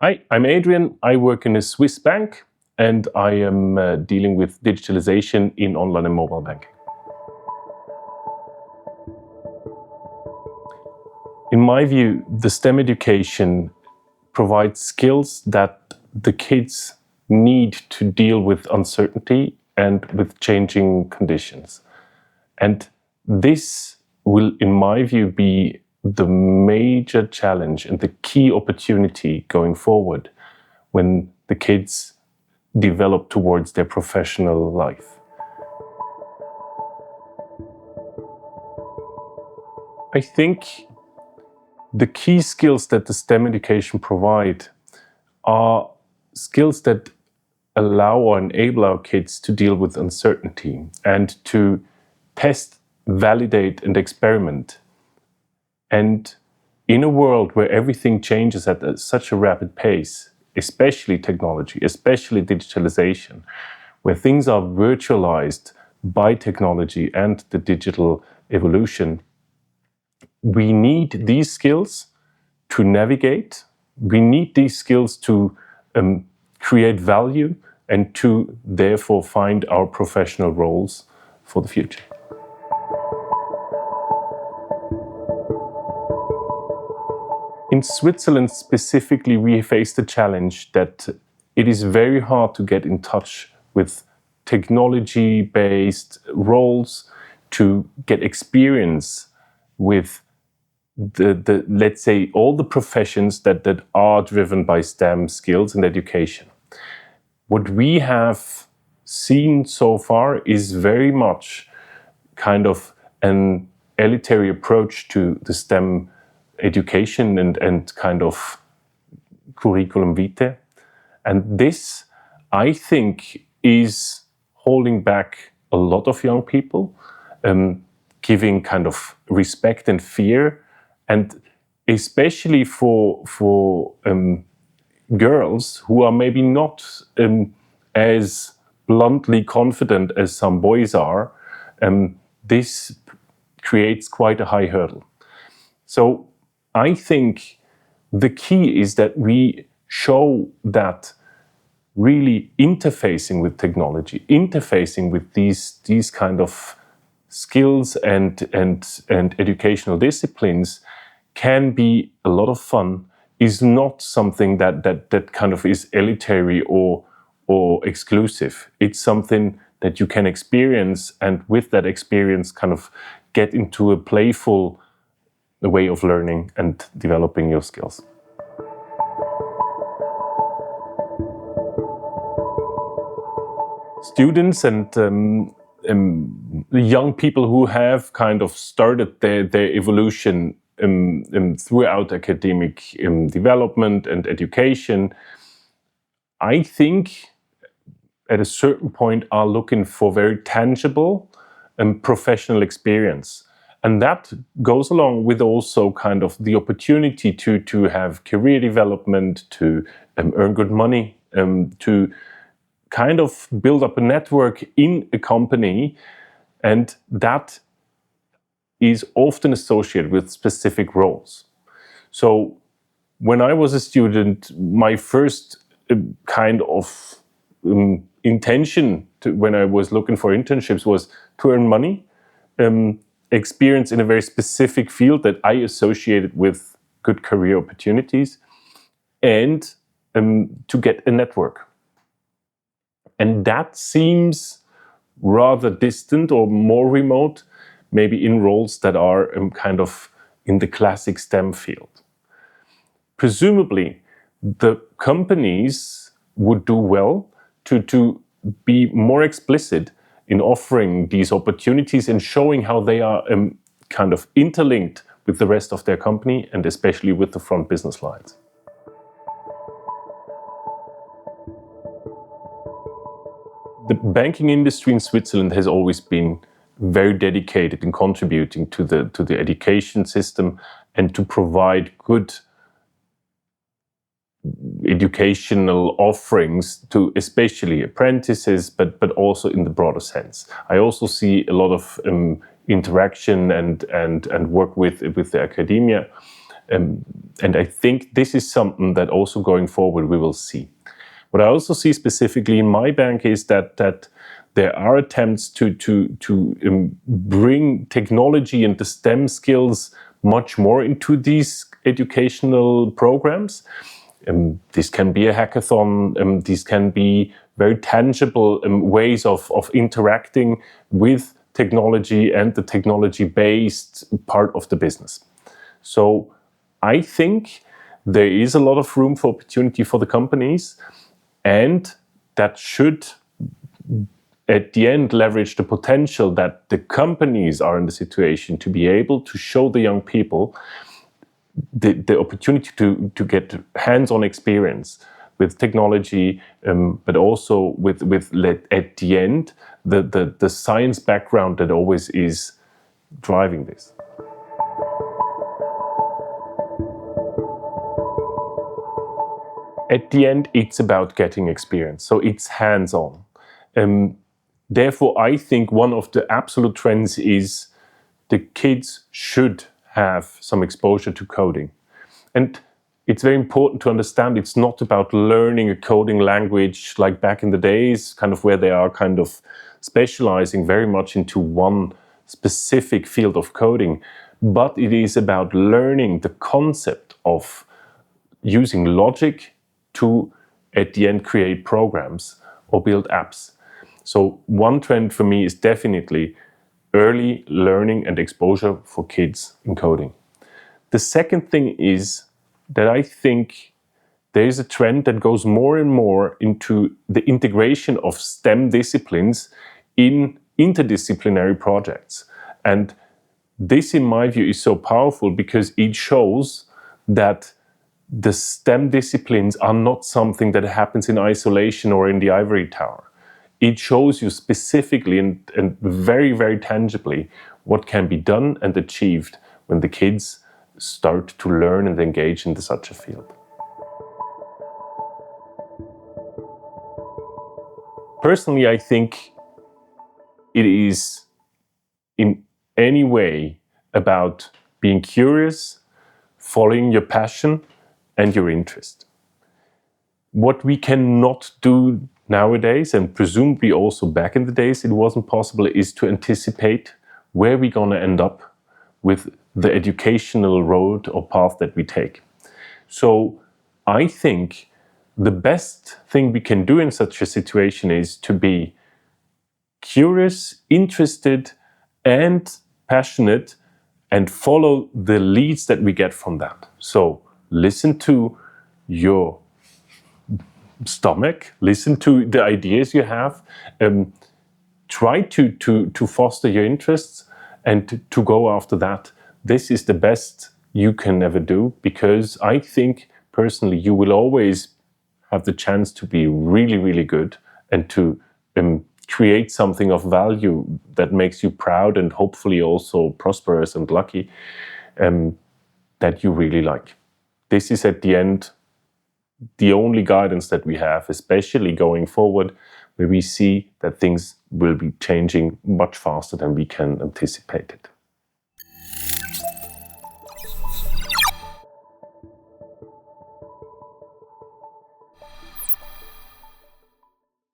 Hi, I'm Adrian. I work in a Swiss bank and I am dealing with digitalization in online and mobile banking. In my view, the STEM education provides skills that the kids need to deal with uncertainty and with changing conditions. And this will, in my view, be the major challenge and the key opportunity going forward when the kids develop towards their professional life. I think the key skills that the STEM education provide are skills that allow or enable our kids to deal with uncertainty and to test, validate, and experiment. And in a world where everything changes at such a rapid pace, especially technology, especially digitalization, where things are virtualized by technology and the digital evolution, we need these skills to navigate. We need these skills to create value and to therefore find our professional roles for the future. In Switzerland specifically, we face the challenge that it is very hard to get in touch with technology-based roles, to get experience with the let's say all the professions that are driven by STEM skills and education. What we have seen so far is very much kind of an elitary approach to the STEM education and kind of curriculum vitae. And this, I think, is holding back a lot of young people, giving kind of respect and fear, and especially for girls who are maybe not as bluntly confident as some boys are, this creates quite a high hurdle. So I think the key is that we show that really interfacing with technology, interfacing with these kind of skills and educational disciplines can be a lot of fun, is not something that kind of is elitary or exclusive. It's something that you can experience, and with that experience kind of get into a playful way of learning and developing your skills. Students and young people who have kind of started their evolution throughout academic development and education, I think at a certain point are looking for very tangible professional experience. And that goes along with also kind of the opportunity to have career development, to earn good money, to kind of build up a network in a company. And that is often associated with specific roles. So when I was a student, my first kind of intention when I was looking for internships was to earn money, experience in a very specific field that I associated with good career opportunities, and to get a network. And that seems rather distant or more remote, maybe in roles that are kind of in the classic STEM field. Presumably, the companies would do well to be more explicit in offering these opportunities and showing how they are kind of interlinked with the rest of their company and especially with the front business lines. The banking industry in Switzerland has always been very dedicated in contributing to the education system and to provide good educational offerings to especially apprentices, but also in the broader sense. I also see a lot of interaction and work with the academia. And I think this is something that also going forward we will see. What I also see specifically in my bank is that there are attempts to bring technology and the STEM skills much more into these educational programs. This can be a hackathon. These can be very tangible ways of interacting with technology and the technology-based part of the business. So I think there is a lot of room for opportunity for the companies, and that should at the end leverage the potential that the companies are in the situation to be able to show the young people the opportunity to get hands-on experience with technology, but also with at the end the science background that always is driving this. At the end, it's about getting experience, so it's hands-on. Therefore, I think one of the absolute trends is the kids should have some exposure to coding. And it's very important to understand it's not about learning a coding language like back in the days, kind of where they are kind of specializing very much into one specific field of coding, but it is about learning the concept of using logic to, at the end, create programs or build apps. So one trend for me is definitely early learning and exposure for kids in coding. The second thing is that I think there is a trend that goes more and more into the integration of STEM disciplines in interdisciplinary projects. And this, in my view, is so powerful because it shows that the STEM disciplines are not something that happens in isolation or in the ivory tower. It shows you specifically and very, very tangibly what can be done and achieved when the kids start to learn and engage into such a field. Personally, I think it is in any way about being curious, following your passion and your interest. What we cannot do nowadays, and presumably also back in the days it wasn't possible, is to anticipate where we're going to end up with the educational road or path that we take. So I think the best thing we can do in such a situation is to be curious, interested, and passionate, and follow the leads that we get from that. So listen to your stomach, listen to the ideas you have, try to foster your interests and to go after that. This is the best you can ever do, because I think personally you will always have the chance to be really, really good and to create something of value that makes you proud and hopefully also prosperous and lucky, that you really like. This is at the end the only guidance that we have, especially going forward, where we see that things will be changing much faster than we can anticipate it.